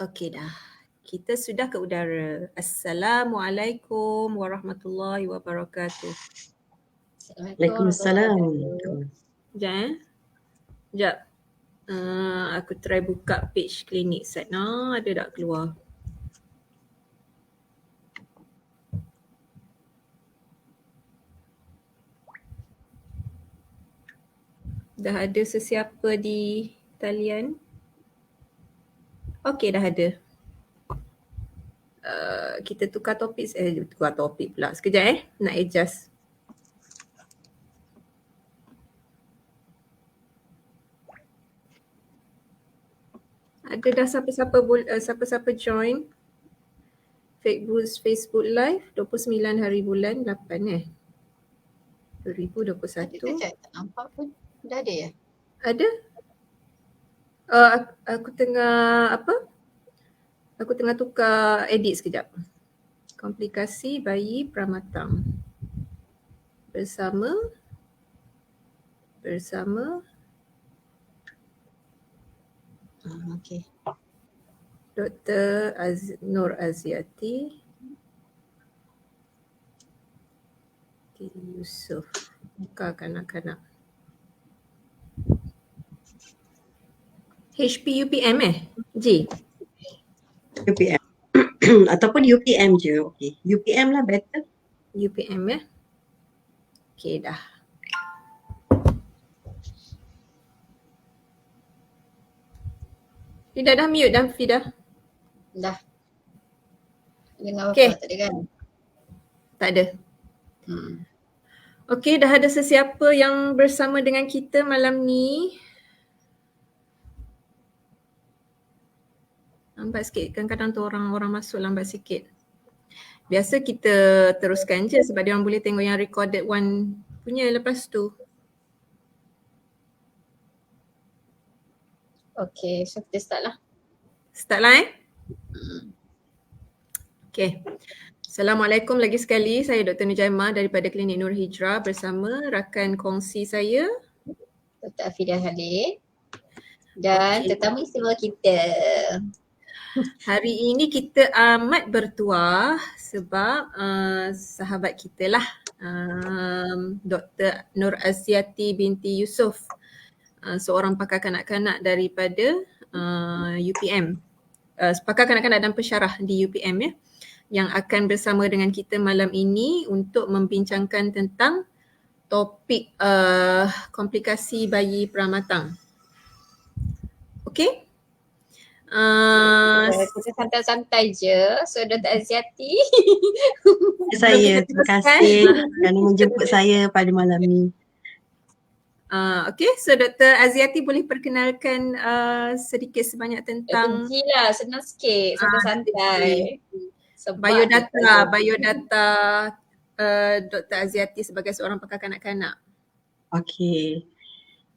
Okey dah. Kita sudah ke udara. Assalamualaikum warahmatullahi wabarakatuh. Waalaikumsalam. Sekejap Sekejap. Aku try buka page klinik Satna. Ada tak keluar? Dah ada sesiapa di talian? Okey, dah ada. Kita tukar topik pula. Sekejap nak adjust. Ada dah siapa-siapa join Facebook Live 29 hari bulan 8 2021. Ada ke tak nampak pun? Dah ada ya? Ada. Aku tengah Aku tengah tukar edit sekejap. Komplikasi bayi pramatang. Bersama Okey. Dr. Nur Aziati Yusof. Buka kanak-kanak. HPUPM J? UPM. Ataupun UPM je. Okay. UPM lah better. UPM ya. Okay dah. Fidah dah mute dah Fidah. Dah. Dengar apa? Okay. Tak ada kan? Tak ada. Okay, dah ada sesiapa yang bersama dengan kita malam ni. Lambat sikit, kadang-kadang tu orang masuk lambat sikit. Biasa kita teruskan je sebab dia orang boleh tengok yang recorded one punya lepas tu. Okay, so kita start lah. Start lah Okay. Assalamualaikum lagi sekali. Saya Dr. Nujaimah daripada Klinik Nur Hijrah bersama rakan kongsi saya Dr. Afidah Khalid dan tetamu istimewa kita. Hari ini kita amat bertuah sebab sahabat kita lah Dr. Nur Aziati binti Yusof, seorang pakar kanak-kanak daripada UPM, pakar kanak-kanak dan pensyarah di UPM ya, yang akan bersama dengan kita malam ini untuk membincangkan tentang topik komplikasi bayi pramatang. Okey? Kita santai-santai je. So Dr. Aziati. Saya terima kasih kerana menjemput saya pada malam ni. Okay, so Dr. Aziati boleh perkenalkan sedikit sebanyak tentang lah, senang sikit, santai-santai. Biodata Dr. Aziati sebagai seorang pakar kanak-kanak. Okey.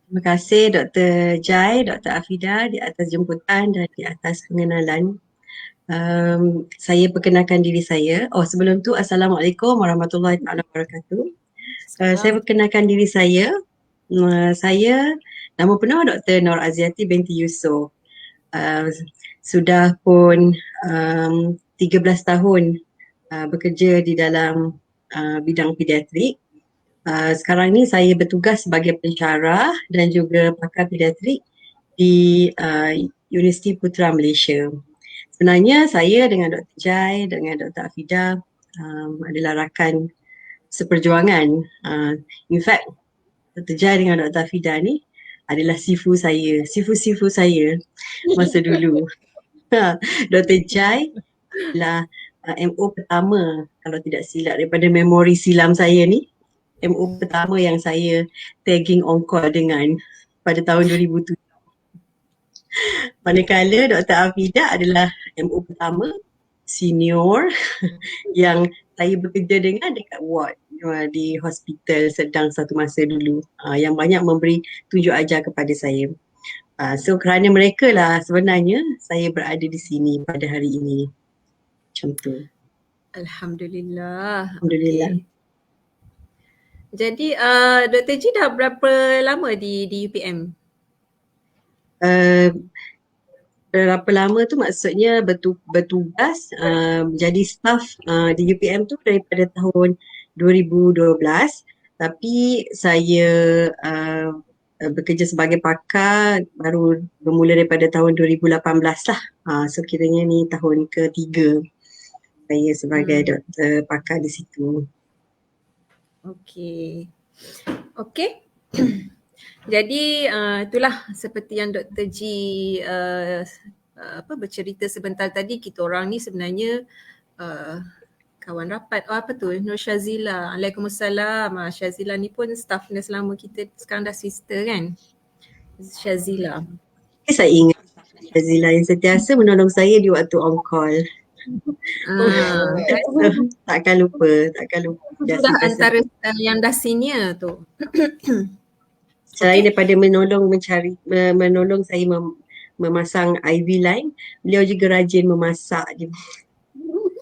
Terima kasih Dr. Jai, Dr. Afidah di atas jemputan dan di atas pengenalan. Saya perkenalkan diri saya. Sebelum tu Assalamualaikum warahmatullahi wabarakatuh. Saya perkenalkan diri saya. Saya nama penuh Dr. Nur Aziati binti Yusof. Sudah pun 13 tahun bekerja di dalam bidang pediatrik. Sekarang ni saya bertugas sebagai pensyarah dan juga pakar pediatrik di Universiti Putra Malaysia. Sebenarnya saya dengan Dr. Jai, dengan Dr. Afidah adalah rakan seperjuangan. In fact, Dr. Jai dengan Dr. Afidah ni adalah sifu saya masa dulu. Dr. Jai adalah MO pertama, kalau tidak silap daripada memori silam saya ni, MO pertama yang saya tagging on call dengan pada tahun 2007. Manakala Dr. Afidah adalah MO pertama senior yang saya bekerja dengan dekat ward di hospital sedang satu masa dulu, yang banyak memberi tunjuk ajar kepada saya. So kerana mereka lah sebenarnya saya berada di sini pada hari ini. Macam tu. Alhamdulillah. Alhamdulillah. Okay. Jadi Dr. G dah berapa lama di UPM? berapa lama tu maksudnya bertugas jadi staff di UPM tu daripada tahun 2012, tapi saya bekerja sebagai pakar baru bermula daripada tahun 2018 lah. So kiranya ni tahun ketiga saya sebagai doktor pakar di situ. Okey. Okey. Jadi itulah seperti yang Dr. G bercerita sebentar tadi, kita orang ni sebenarnya kawan rapat. Apa tu? Nur Syazila. Waalaikumsalam. Syazila ni pun staff nurse lama kita, sekarang dah sister kan? Syazila. Saya ingat Syazila yang sentiasa menolong saya di waktu on call. Takkan lupa. Itu dah antara yang dah senior tu. Selain daripada menolong saya memasang IV line, beliau juga rajin memasak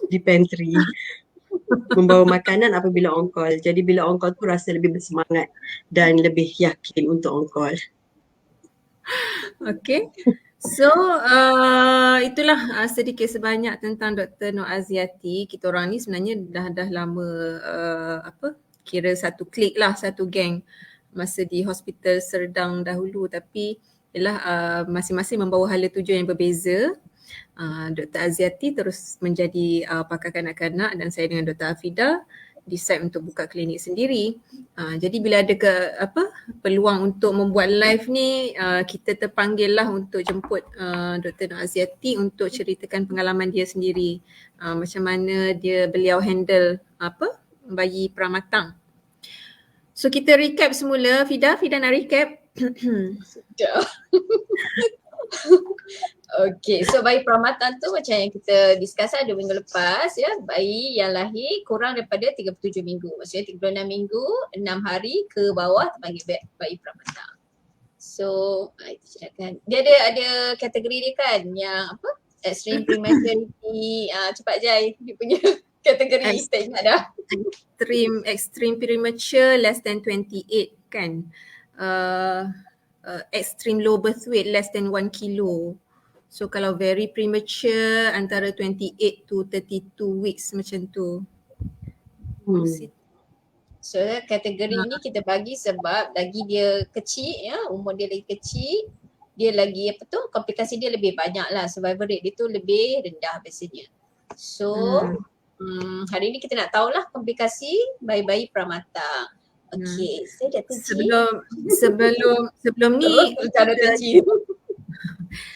di pantry. Membawa makanan apabila on call. Jadi bila on call tu rasa lebih bersemangat dan lebih yakin untuk on call. Okay. So itulah sedikit sebanyak tentang Dr. Nur Aziati. Kita orang ni sebenarnya dah lama kira satu klik lah, satu geng masa di Hospital Serdang dahulu, tapi ialah masing-masing membawa hala tujuan yang berbeza. Dr. Aziati terus menjadi pakar kanak-kanak dan saya dengan Dr. Hafida decide untuk buka klinik sendiri. Jadi bila ada peluang untuk membuat live ni, kita terpanggil lah untuk jemput Dr. Nur Aziati untuk ceritakan pengalaman dia sendiri. Macam mana beliau handle bayi pramatang. So kita recap semula. Fida nak recap? Okay, so bayi pramatang tu macam yang kita discuss 2 minggu lepas ya, bayi yang lahir kurang daripada 37 minggu. Maksudnya 36 minggu, 6 hari ke bawah terpanggil bayi pramatang. So, itu cakapkan. Dia ada kategori dia kan yang extreme prematurity, cepat Jai dia punya kategori, tak ingat dah. Extreme premature less than 28 kan. Extreme low birth weight less than 1 kilo. So kalau very premature antara 28 to 32 weeks macam tu. So kategori ni kita bagi sebab lagi dia kecil ya, umur dia lagi kecil, dia lagi komplikasi dia lebih banyak lah, survival rate dia tu lebih rendah biasanya. So hari ni kita nak tahulah komplikasi bayi-bayi pramatang. Okay, saya Dr. G. Sebelum ni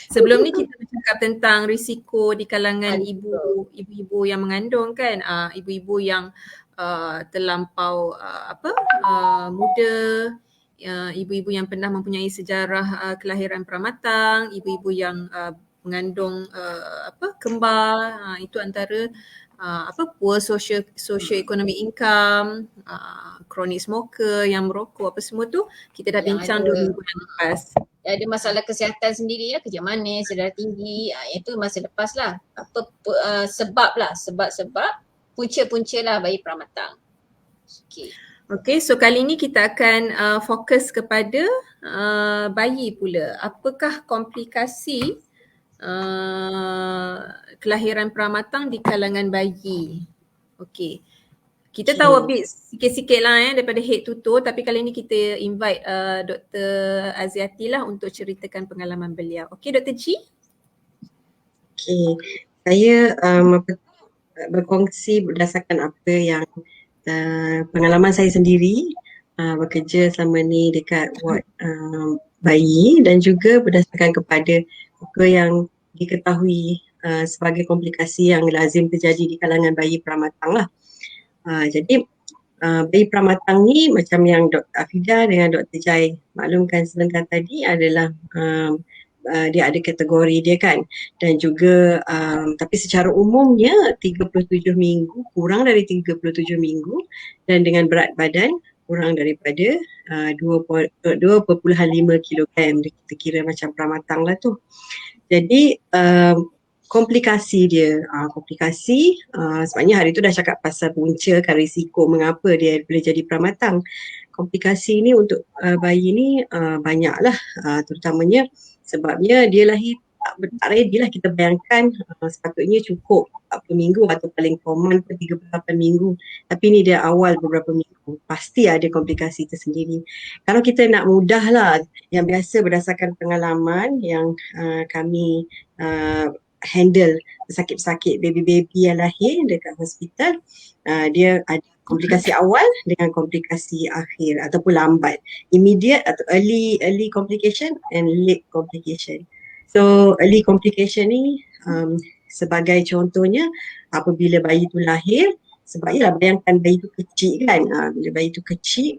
sebelum ni kita bercakap tentang risiko di kalangan ibu-ibu yang mengandung kan, ibu-ibu yang terlampau muda, ibu-ibu yang pernah mempunyai sejarah kelahiran pramatang, ibu-ibu yang mengandung kembar, itu antara poor socio-economic income, chronic smoker yang merokok, apa semua tu kita dah bincang 2 minggu yang lepas. Ada masalah kesihatan sendiri ya, kejam manis, darah tinggi, itu masa lepas lah. Sebab punca-punca lah bayi pramatang. Okay, so kali ni kita akan fokus kepada bayi pula. Apakah komplikasi kelahiran pramatang di kalangan bayi? Okay. Kita tahu a bit sikit-sikit lah daripada head to toe, tapi kali ni kita invite Dr. Aziati lah untuk ceritakan pengalaman beliau. Okay, Dr. G? Okay, saya berkongsi berdasarkan apa yang pengalaman saya sendiri bekerja selama ni dekat ward bayi dan juga berdasarkan kepada apa yang diketahui sebagai komplikasi yang lazim terjadi di kalangan bayi pramatang lah. Jadi bayi pramatang ni macam yang Dr. Hafida dengan Dr. Jai maklumkan sebentar tadi adalah dia ada kategori dia kan, dan juga tapi secara umumnya 37 minggu, kurang dari 37 minggu dan dengan berat badan kurang daripada 2.5 kilogram, kita kira macam pramatang lah tu. Jadi komplikasi dia, sebabnya hari tu dah cakap pasal punca kan risiko mengapa dia boleh jadi pramatang. Komplikasi ni untuk bayi ni banyaklah, terutamanya sebabnya dia lahir tak ready lah. Kita bayangkan sepatutnya cukup 40 minggu atau paling common 38 minggu. Tapi ni dia awal beberapa minggu. Pasti ada komplikasi tersendiri. Kalau kita nak mudah lah, yang biasa berdasarkan pengalaman yang kami handle pesakit-pesakit baby-baby yang lahir dekat hospital, dia ada komplikasi awal dengan komplikasi akhir ataupun lambat, immediate atau early complication and late complication. So early complication ni sebagai contohnya apabila bayi tu lahir, sebab yalah bayangkan bayi tu kecil kan, bila bayi tu kecil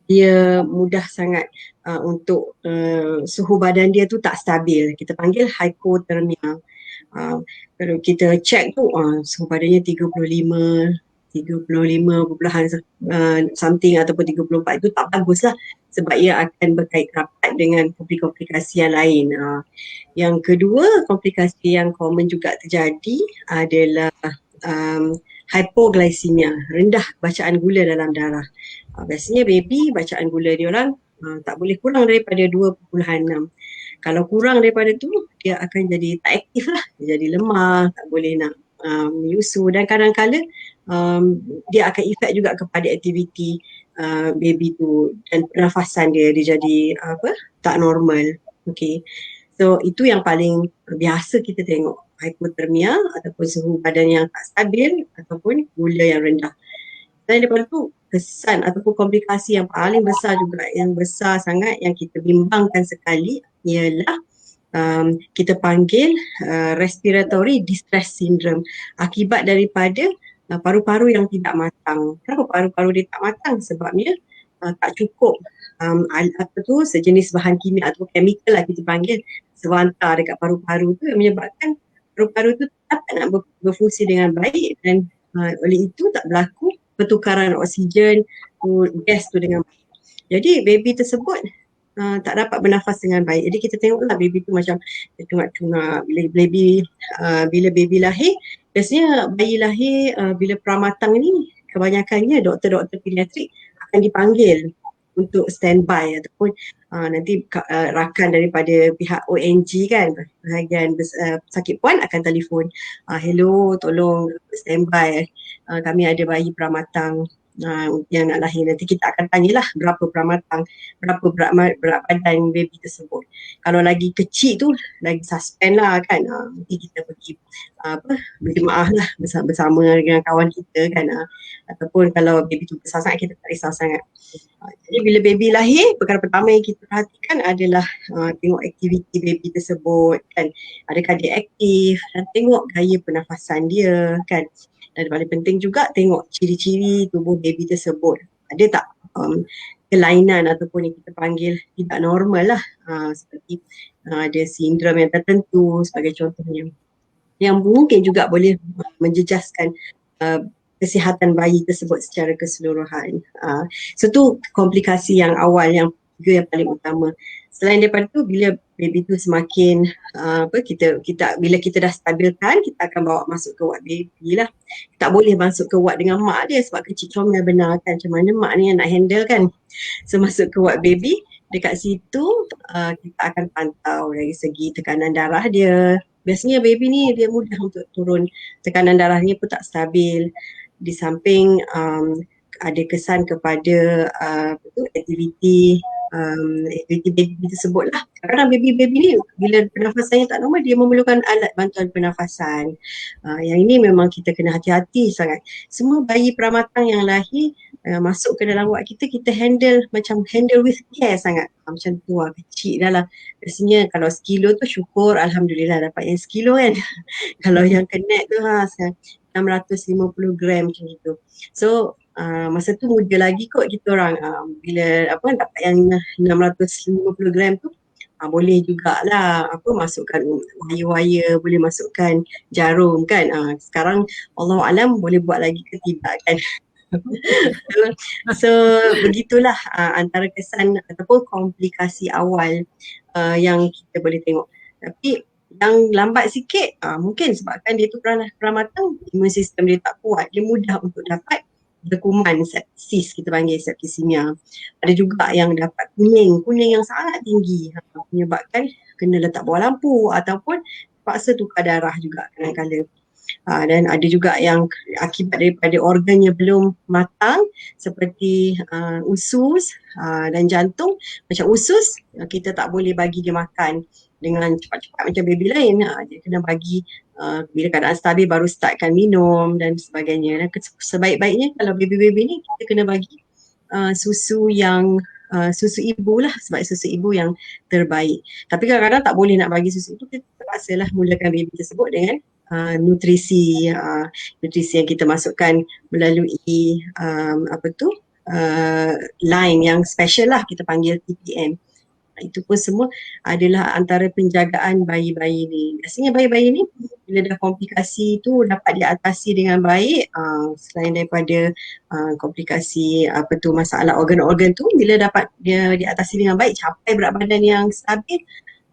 dia mudah sangat untuk suhu badan dia tu tak stabil, kita panggil hypothermia. Kalau kita check tu suhu badannya 35 something ataupun 34, itu tak bagus lah, sebab ia akan berkait rapat dengan komplikasi yang lain. Yang kedua, komplikasi yang common juga terjadi adalah hypoglycemia, rendah bacaan gula dalam darah. Biasanya baby bacaan gula dia orang tak boleh kurang daripada 2.6. Kalau kurang daripada tu, dia akan jadi tak aktif lah, dia jadi lemah, tak boleh nak menyusu, dan kadang-kadang dia akan efek juga kepada aktiviti baby tu, dan pernafasan dia jadi tak normal. Okay, so itu yang paling biasa kita tengok, hypothermia ataupun suhu badan yang tak stabil ataupun gula yang rendah. Dan daripada tu, kesan ataupun komplikasi yang paling besar juga, yang besar sangat, yang kita bimbangkan sekali ialah kita panggil respiratory distress syndrome, akibat daripada paru-paru yang tidak matang. Kenapa paru-paru dia tak matang? Sebabnya tak cukup sejenis bahan kimia atau chemical lah kita panggil, sewantar dekat paru-paru tu, yang menyebabkan paru-paru tu tak nak berfungsi dengan baik, dan oleh itu tak berlaku pertukaran oksigen gas tu dengan baik. Jadi baby tersebut tak dapat bernafas dengan baik. Jadi kita tengoklah baby tu macam cungak-cungak. Bila baby lahir, biasanya bayi lahir bila pramatang ni, kebanyakannya doktor-doktor pediatrik akan dipanggil untuk standby ataupun nanti rakan daripada pihak ONG kan, bahagian sakit puan akan telefon, hello tolong standby, kami ada bayi pramatang yang nak lahir. Nanti kita akan tanyalah berapa pramatang, berapa berat badan baby tersebut. Kalau lagi kecil tu lagi suspend lah kan, nanti kita pergi berjemaah lah bersama dengan kawan kita kan, ataupun kalau baby tu besar sangat kita tak risau sangat. Jadi bila baby lahir, perkara pertama yang kita perhatikan adalah tengok aktiviti baby tersebut kan, adakah dia aktif, dan tengok gaya pernafasan dia kan. Dan paling penting juga tengok ciri-ciri tubuh baby tersebut, ada tak kelainan ataupun yang kita panggil tidak normal lah, seperti ada sindrom yang tertentu sebagai contohnya, yang mungkin juga boleh menjejaskan kesihatan bayi tersebut secara keseluruhan. So tu komplikasi yang awal, yang yang paling utama. Selain daripada tu, bila baby tu semakin bila kita dah stabilkan, kita akan bawa masuk ke ward baby lah. Tak boleh masuk ke ward dengan mak dia, sebab kecil comel benar kan, macam mana mak ni yang nak handle kan. So masuk ke ward baby, dekat situ kita akan pantau dari segi tekanan darah dia. Biasanya baby ni dia mudah untuk turun, tekanan darahnya pun tak stabil. Di samping ada kesan kepada aktiviti baby tersebut lah. Kadang-kadang baby ni bila pernafasannya tak normal, dia memerlukan alat bantuan pernafasan. Yang ini memang kita kena hati-hati sangat. Semua bayi pramatang yang lahir masuk ke dalam ward kita, kita handle with care sangat. Macam tu lah, kecil dah lah. Biasanya kalau sekilo tu syukur, alhamdulillah dapat yang sekilo kan. Kalau yang kenet tu 650 gram macam itu. So masa tu muda lagi kot kita orang, bila dapat yang 650 gram tu boleh jugalah masukkan wire-wire, boleh masukkan jarum kan. Sekarang Allahualam boleh buat lagi ke tidak kan. So begitulah antara kesan ataupun komplikasi awal yang kita boleh tengok. Tapi yang lambat sikit mungkin sebabkan dia tu pramatang, imun sistem dia tak kuat, dia mudah untuk dapat berkuman, sepsis, kita panggil septisemia. Ada juga yang dapat kuning yang sangat tinggi, menyebabkan kena letak bawah lampu ataupun terpaksa tukar darah juga kadang-kadang. Dan ada juga yang akibat daripada organnya belum matang seperti usus dan jantung. Macam usus kita tak boleh bagi dia makan dengan cepat-cepat macam baby lain. Dia kena bagi bila keadaan stabil baru startkan minum dan sebagainya. Dan sebaik-baiknya kalau baby-baby ni kita kena bagi susu yang susu ibu lah, sebab susu ibu yang terbaik. Tapi kadang-kadang tak boleh nak bagi susu ibu, kita terpaksalah mulakan baby tersebut dengan nutrisi yang kita masukkan melalui line yang special lah, kita panggil TPM. Itu pun semua adalah antara penjagaan bayi-bayi ni. Biasanya bayi-bayi ni bila dah komplikasi tu dapat diatasi dengan baik, selain daripada komplikasi masalah organ-organ tu, bila dapat dia diatasi dengan baik, capai berat badan yang stabil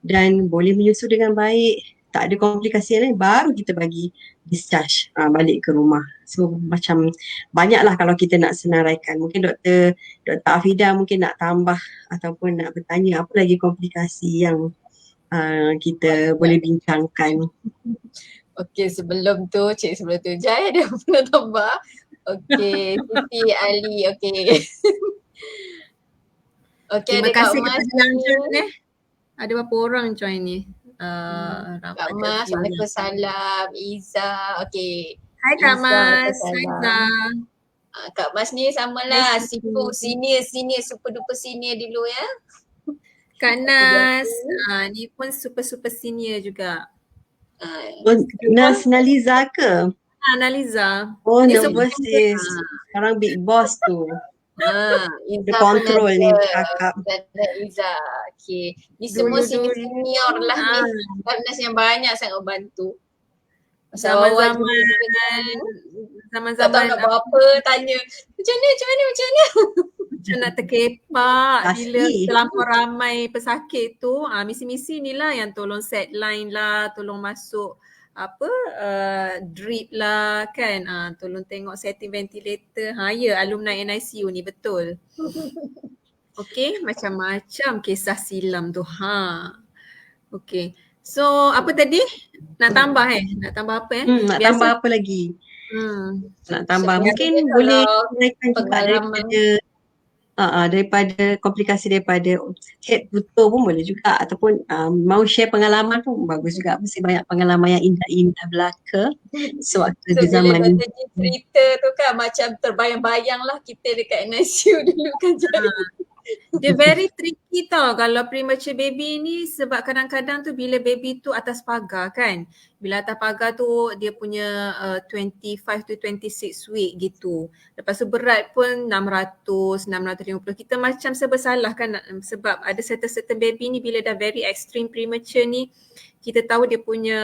dan boleh menyusu dengan baik, tak ada komplikasi yang lain, baru kita bagi discharge balik ke rumah. So macam banyaklah kalau kita nak senaraikan. Mungkin Dr. Afida mungkin nak tambah ataupun nak bertanya apa lagi komplikasi yang kita boleh bincangkan. Okey, sebelum tu Jaya dia pernah tambah. Okey, Siti Ali, okey. Okey, Terima ada Kak kasih Mas kepada yang ni. join Ada berapa orang join ni? Kak Mas, Waalaikumsalam. Iza, okey. Hai Kak Iza, Mas, Waalaikumsalam. Haiza. Kak Mas ni samalah, sifu senior, super duper senior dulu ya. Kak Nas, ni pun super senior juga. Nas Naliza ke? Naliza. Oh, Ni nombor sis. Sekarang big boss tu. Dia kontrol ni cakap. Iza. Okay. Ni semua senior lah ni. Nas yang banyak sangat membantu. Zaman-zaman tak tahu nak buat apa, tanya macam mana macam nak terkepak bila terlampau ramai pesakit tu. Misi-misi ni lah yang tolong set line lah, tolong masuk drip lah kan, tolong tengok setting ventilator. Ya, alumni NICU ni betul. Okey, macam-macam kisah silam tu. Okey. So apa tadi? Nak tambah Nak tambah apa Nak tambah apa lagi? Nak tambah mungkin boleh naikkan juga daripada komplikasi daripada head putus pun boleh juga, ataupun mau share pengalaman pun bagus juga. Mesti banyak pengalaman yang indah-indah belaka sewaktu di zaman bila Dr. cerita tu kan macam terbayang-bayang lah kita dekat NICU dulu kan. Dia very tricky tau kalau premature baby ni, sebab kadang-kadang tu bila baby tu atas pagar kan, bila atas pagar tu dia punya 25 to 26 week gitu. Lepas tu berat pun 600, 650. Kita macam bersalah kan, sebab ada certain baby ni bila dah very extreme premature ni, kita tahu dia punya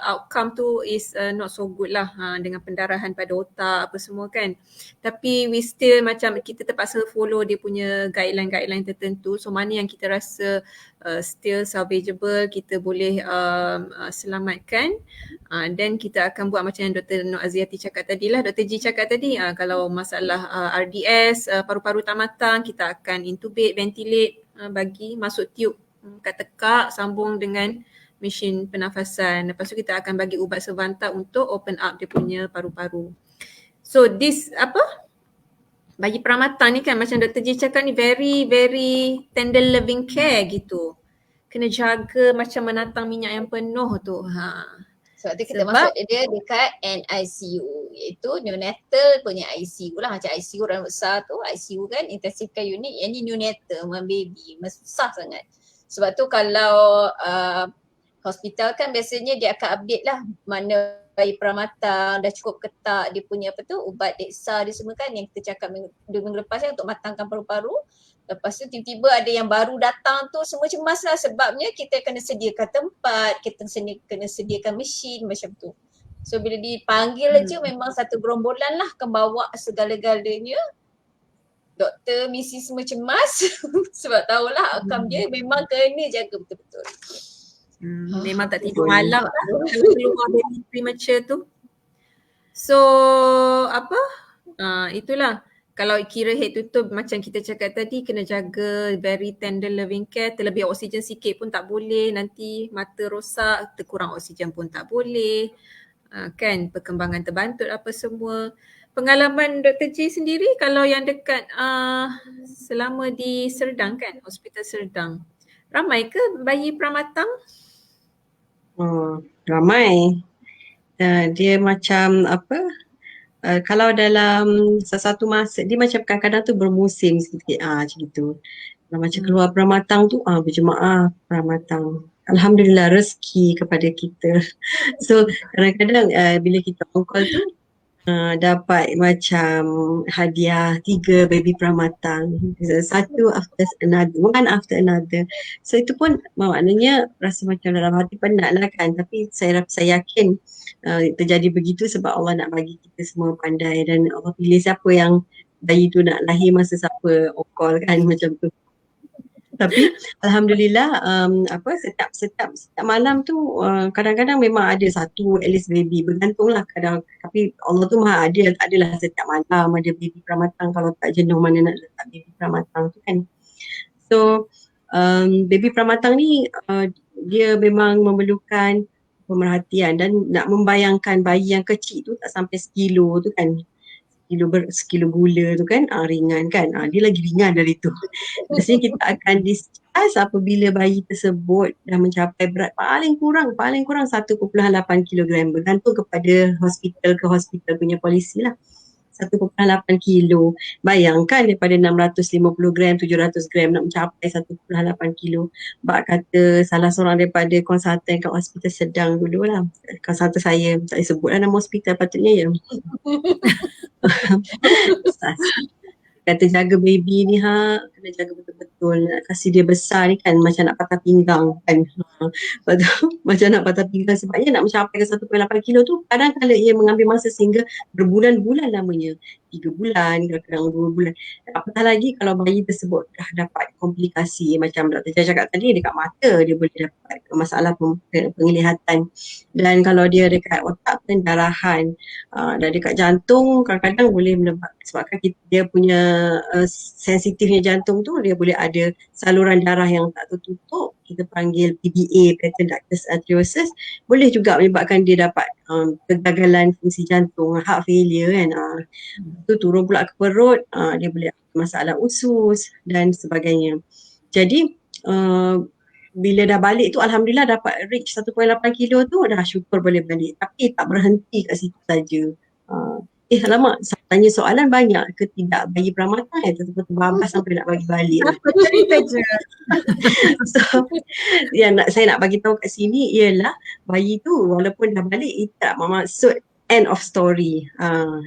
outcome tu is not so good lah, dengan pendarahan pada otak apa semua kan. Tapi we still macam kita terpaksa follow dia punya guideline tertentu. So mana yang kita rasa still salvageable, kita boleh selamatkan, then kita akan buat macam yang Dr. Nur Aziati cakap tadi lah, Dr. G cakap tadi, kalau masalah RDS, paru-paru tak matang, kita akan intubate, ventilate, bagi masuk tube kat tekak, sambung dengan mesin pernafasan. Lepas tu kita akan bagi ubat Servanta untuk open up dia punya paru-paru. So this bagi pramatang ni kan macam Dr. J cakap ni very very tender loving care gitu. Kena jaga macam menatang minyak yang penuh tu. Sebab tu kita masuk dia dekat NICU, iaitu neonatal punya ICU lah. Macam ICU orang besar tu, ICU kan intensive care unit, yang ni neonatal, baby, susah sangat. Sebab tu kalau hospital kan biasanya dia akan update lah mana bayi pramatang, dah cukup ketak dia punya ubat Dexa dia semua kan, yang kita cakap minggu lepas untuk matangkan paru-paru. Lepas tu tiba-tiba ada yang baru datang tu semua cemas lah, sebabnya kita kena sediakan tempat, kita kena sediakan mesin macam tu. So bila dipanggil je memang satu gerombolan lah akan bawa segala-galanya. Doktor, misi semua cemas sebab tahulah outcome dia, memang kena jaga betul-betul. Memang tak tidur malam lah kalau keluar baby premature tu. So itulah. kalau kira head to toe macam kita cakap tadi, kena jaga very tender loving care, terlebih oksigen sikit pun tak boleh, nanti mata rosak, terkurang oksigen pun tak boleh. Kan perkembangan terbantuk apa semua. Pengalaman Dr. G sendiri kalau yang dekat selama di Serdang kan, Hospital Serdang, ramai ke bayi pramatang? Ramai. Dia macam apa, kalau dalam sesuatu masa dia macam kadang-kadang tu bermusim sikit macam gitu. Kalau macam keluar pramatang tu berjemaah pramatang. Alhamdulillah rezeki kepada kita. So kadang-kadang bila kita on call tu dapat macam hadiah 3 baby pramatang, satu after another, one after another. So itu pun maknanya rasa macam dalam hati penat lah kan, tapi saya yakin terjadi begitu sebab Allah nak bagi kita semua pandai dan Allah pilih siapa yang bayi tu nak lahir masa siapa on call kan, macam tu. Tapi alhamdulillah setiap malam tu kadang-kadang memang ada satu at least baby, bergantunglah kadang, tapi Allah tu Maha adil, tak adalah setiap malam ada baby pramatang, kalau tak jenuh mana nak letak baby pramatang tu kan. So baby pramatang ni dia memang memerlukan pemerhatian dan nak membayangkan bayi yang kecil tu tak sampai sekilo tu kan, sekilo gula tu kan, ringan kan, dia lagi ringan dari tu. Biasanya kita akan discharge apabila bayi tersebut dah mencapai berat paling kurang 1.8 kilogram, bergantung kepada hospital ke hospital punya polisi lah. 1.8 kilo. Bayangkan daripada 650 gram, 700 gram nak mencapai 1.8 kilo. Bak kata salah seorang daripada konsultan kat hospital Sedang dulu lah. Konsultan saya, tak boleh sebut lah nama hospital patutnya ya. Kata jaga baby ni kena jaga betul-betul, nak kasih dia besar ni kan macam nak patah pinggang kan. Lepas tu macam nak patah pinggang sebabnya nak mencapai ke 1.8 kilo tu kadang-kadang ia mengambil masa sehingga berbulan-bulan lamanya, 3 bulan, kadang-kadang 2 bulan. Apatah lagi kalau bayi tersebut dah dapat komplikasi macam Dr. Jaya cakap tadi, dekat mata dia boleh dapat masalah penglihatan, dan kalau dia dekat otak pendarahan, dan dekat jantung kadang-kadang boleh menyebabkan, sebabkan dia punya sensitifnya jantung tu, dia boleh ada saluran darah yang tak tertutup, kita panggil PDA, patent ductus arteriosus, boleh juga menyebabkan dia dapat kegagalan fungsi jantung, heart failure kan. Tu turun pula ke perut, dia boleh ada masalah usus dan sebagainya. Jadi bila dah balik tu alhamdulillah dapat reach 1.8 kilo tu, dah syukur boleh balik, tapi tak berhenti kat situ saja. Alamak, tanya soalan banyak ke tidak bayi pramatang tetap babas sampai nak bagi balik. Cerita je. So saya nak bagi tahu kat sini ialah bayi tu walaupun dah balik, itu tak bermaksud end of story.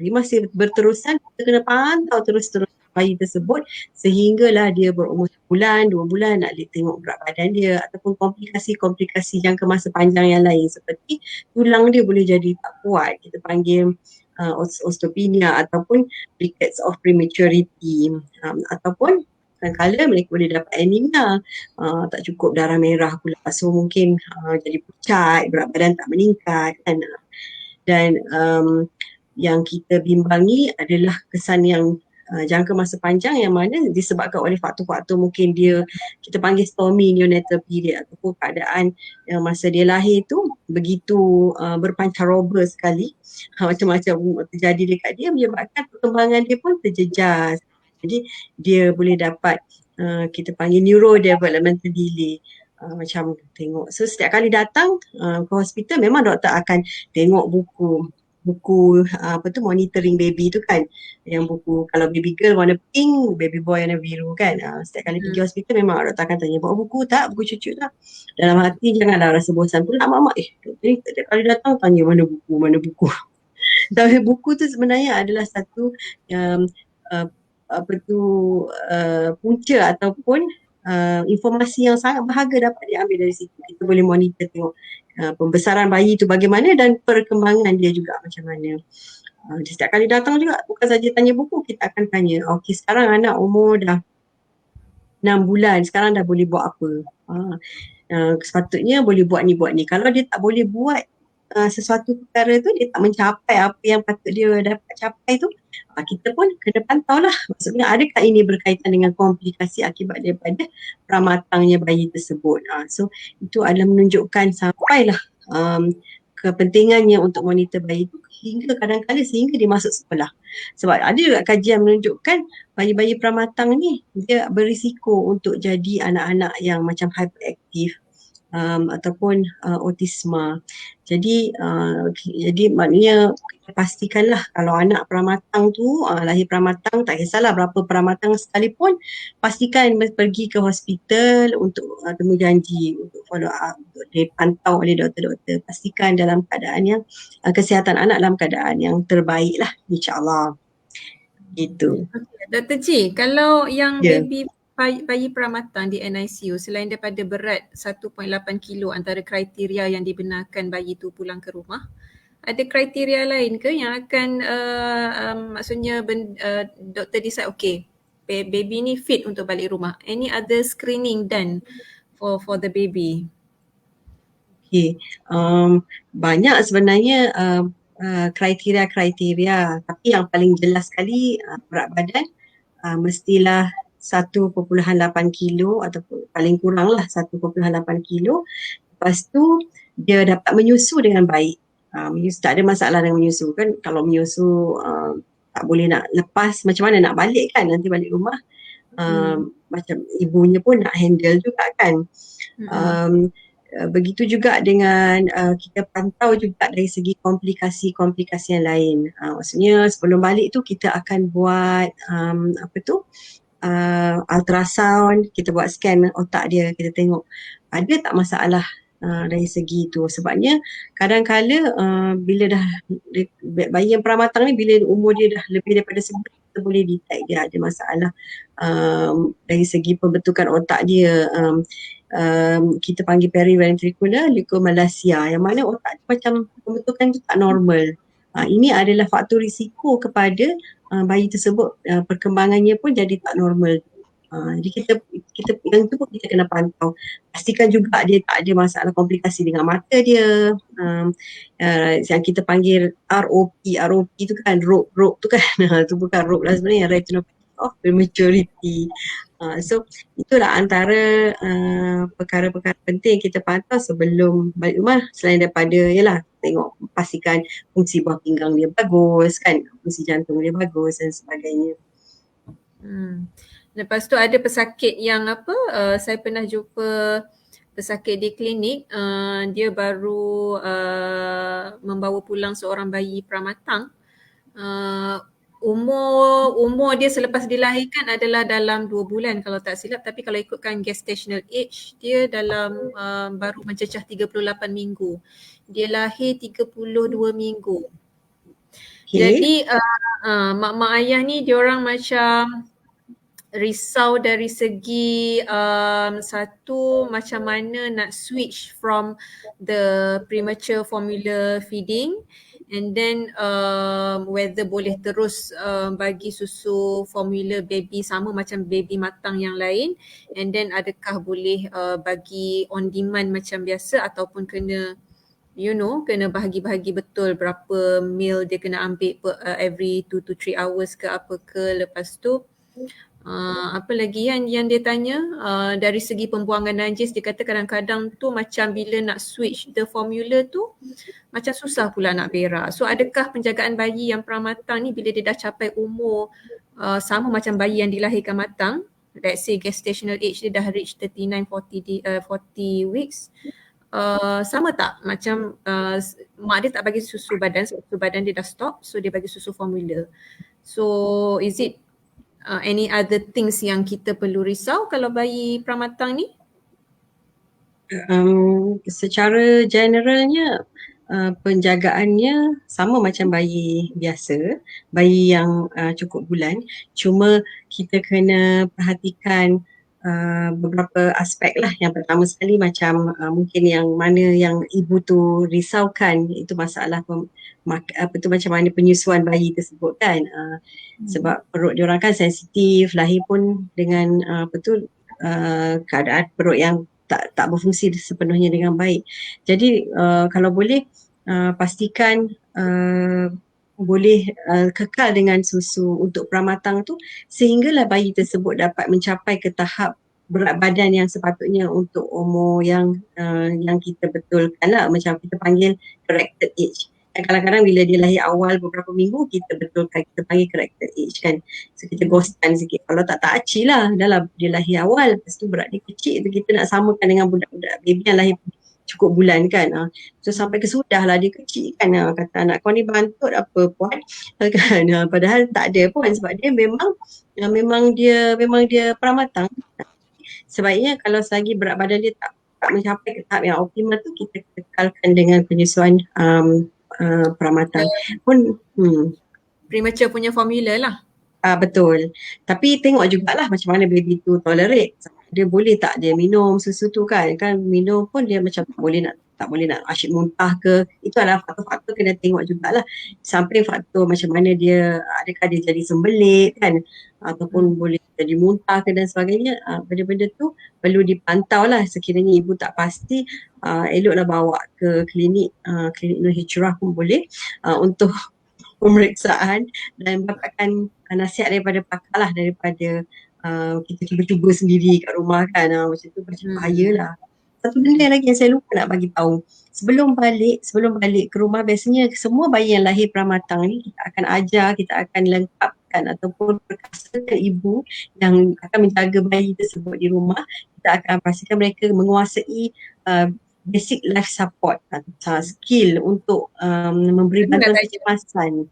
Dia masih berterusan, kita kena pantau terus-terus bayi tersebut sehinggalah dia berumur 1 bulan, 2 bulan, nak tengok berat badan dia ataupun komplikasi-komplikasi jangka masa panjang yang lain seperti tulang dia boleh jadi tak kuat, kita panggil osteopenia ataupun rickets of prematurity, ataupun kadang-kadang mereka boleh dapat anemia, tak cukup darah merah pula, so mungkin jadi pucat, berat badan tak meningkat kan. Dan yang kita bimbangi adalah kesan yang jangka masa panjang yang mana disebabkan oleh faktor-faktor, mungkin dia kita panggil stormy neonatal period ataupun keadaan yang masa dia lahir tu begitu berpancaroba sekali, macam-macam terjadi dekat dia, menyebabkan perkembangan dia pun terjejas. Jadi dia boleh dapat kita panggil neurodevelopmental delay. Macam tengok, so setiap kali datang ke hospital memang doktor akan tengok buku monitoring baby tu kan, yang buku kalau baby girl warna pink, baby boy warna biru kan. Setiap kali pergi hospital memang doktor akan tanya, bawa buku tak, buku cucu tak. Dalam hati janganlah rasa bosan pula mak-mak, doktor ni setiap kali datang tanya mana buku. Tapi buku tu sebenarnya adalah satu punca ataupun informasi yang sangat berharga dapat diambil dari situ. Kita boleh monitor tengok pembesaran bayi tu bagaimana dan perkembangan dia juga macam mana. Setiap kali datang juga bukan saja tanya buku, kita akan tanya, okey sekarang anak umur dah 6 bulan, sekarang dah boleh buat apa? Sepatutnya boleh buat ni. Kalau dia tak boleh buat sesuatu perkara tu dia tak mencapai apa yang patut dia dapat capai tu, kita pun kena pantau lah. Maksudnya adakah ini berkaitan dengan komplikasi akibat daripada peramatangnya bayi tersebut. So itu adalah menunjukkan sampailah kepentingannya untuk monitor bayi tu hingga kadang-kadang sehingga dia masuk sekolah. Sebab ada juga kajian menunjukkan bayi-bayi peramatang ni dia berisiko untuk jadi anak-anak yang macam hyperaktif ataupun autisma. Jadi maknanya kita pastikanlah kalau anak peramatang tu lahir peramatang, tak kisahlah berapa peramatang sekalipun, pastikan pergi ke hospital untuk temu janji, untuk follow up, untuk dipantau oleh doktor-doktor. Pastikan dalam keadaan yang kesihatan anak dalam keadaan yang terbaik lah, insyaAllah. Gitu. Okay. Dr. G, kalau yang Ya. bayi peramatang di NICU, selain daripada berat 1.8 kilo antara kriteria yang dibenarkan bayi tu pulang ke rumah, ada kriteria lain ke yang akan maksudnya doktor decide okay, baby ni fit untuk balik rumah? Any other screening done for the baby? Okay. Banyak sebenarnya kriteria-kriteria, tapi yang paling jelas sekali berat badan mestilah 1.8 kilo ataupun paling kurang lah 1.8 kilo. Lepas tu dia dapat menyusu dengan baik. Menyusu, tak ada masalah dengan menyusu kan. Kalau menyusu tak boleh nak lepas, macam mana nak balik kan nanti balik rumah. Macam ibunya pun nak handle juga kan. Begitu juga dengan kita pantau juga dari segi komplikasi-komplikasi yang lain. Maksudnya sebelum balik tu kita akan buat ultrasound, kita buat scan otak dia, kita tengok ada tak masalah dari segi tu. Sebabnya kadang-kala bila dah bayi yang peramatang ni, bila umur dia dah lebih daripada sebulan, kita boleh detect dia ada masalah dari segi pembentukan otak dia. Kita panggil periventricular leukomalacia, yang mana otak dia macam pembentukan tu tak normal. Ini adalah faktor risiko kepada bayi tersebut, perkembangannya pun jadi tak normal. Jadi kita yang tu pun kita kena pantau. Pastikan juga dia tak ada masalah komplikasi dengan mata dia. Yang kita panggil ROP tu kan, rope tu kan. Tu bukan rope lah sebenarnya, retinopathy of prematurity. So itulah antara perkara-perkara penting kita pantau sebelum balik rumah, selain daripada yalah tengok pastikan fungsi buah pinggang dia bagus kan, fungsi jantung dia bagus dan sebagainya. Lepas tu ada pesakit yang saya pernah jumpa pesakit di klinik, dia baru membawa pulang seorang bayi peramatang. Umur dia selepas dilahirkan adalah dalam 2 bulan kalau tak silap, tapi kalau ikutkan gestational age dia dalam baru mencecah 38 minggu. Dia lahir 32 minggu. Okay. Jadi mak-mak ayah ni diorang macam risau dari segi satu, macam mana nak switch from the premature formula feeding, and then whether boleh terus bagi susu formula baby sama macam baby matang yang lain, and then adakah boleh bagi on demand macam biasa ataupun kena kena bahagi-bahagi betul berapa meal dia kena ambil every 2 to 3 hours ke apa ke. Lepas tu apa lagi yang dia tanya, dari segi pembuangan najis, dia kata kadang-kadang tu macam bila nak switch the formula tu macam susah pula nak berak. So adakah penjagaan bayi yang peramatang ni bila dia dah capai umur sama macam bayi yang dilahirkan matang, let's say gestational age dia dah reach 39-40 weeks, sama tak macam mak dia tak bagi susu badan dia dah stop, so dia bagi susu formula. So is it any other things yang kita perlu risau kalau bayi peramatang ni? Secara generalnya penjagaannya sama macam bayi biasa, bayi yang cukup bulan. Cuma kita kena perhatikan beberapa aspek lah. Yang pertama sekali macam mungkin yang mana yang ibu tu risaukan, itu masalah macam mana penyusuan bayi tersebut kan. Sebab perut diorang kan sensitif, lahir pun dengan keadaan perut yang tak berfungsi sepenuhnya dengan baik. Jadi kalau boleh pastikan boleh kekal dengan susu untuk pramatang tu sehinggalah bayi tersebut dapat mencapai ke tahap berat badan yang sepatutnya untuk umur yang kita betulkan lah, macam kita panggil corrected age. Dan kadang-kadang bila dia lahir awal beberapa minggu kita betulkan, kita panggil corrected age kan. So kita ghostkan sikit, kalau tak aci lah, dah lah dia lahir awal, lepas tu berat dia kecil tu kita nak samakan dengan budak-budak baby yang lahir cukup bulan kan. So sampai ke sudah lah dia kecil kan, kata anak kau ni bantut apa puan kan. Padahal tak ada pun, sebab dia memang dia pramatang. Sebaiknya kalau selagi berat badan dia tak mencapai ke tahap yang optimal tu, kita kekalkan dengan penyusuan pramatang pun. Premature punya formula lah. Betul. Tapi tengok jugalah macam mana baby tu tolerate. Dia boleh tak dia minum susu tu kan. Kan minum pun dia macam tak boleh nak asyik muntah ke. Itu adalah faktor-faktor kena tengok jugalah. Sampai faktor macam mana dia, adakah dia jadi sembelit kan. Ataupun boleh jadi muntah ke dan sebagainya. Benda-benda tu perlu dipantau lah. Sekiranya ibu tak pasti, eloklah bawa ke klinik Nur Hijrah pun boleh untuk pemeriksaan dan dapatkan nasihat daripada pakar lah, daripada kita cuba-cuba sendiri kat rumah kan. Macam tu macam bahaya lah. Satu benda lagi yang saya lupa nak bagi tahu, sebelum balik ke rumah, biasanya semua bayi yang lahir pramatang ni kita akan ajar, kita akan lengkapkan ataupun perkasakan ibu yang akan menjaga bayi tersebut di rumah. Kita akan pastikan mereka menguasai basic life support, skill untuk memberi bantuan kecemasan.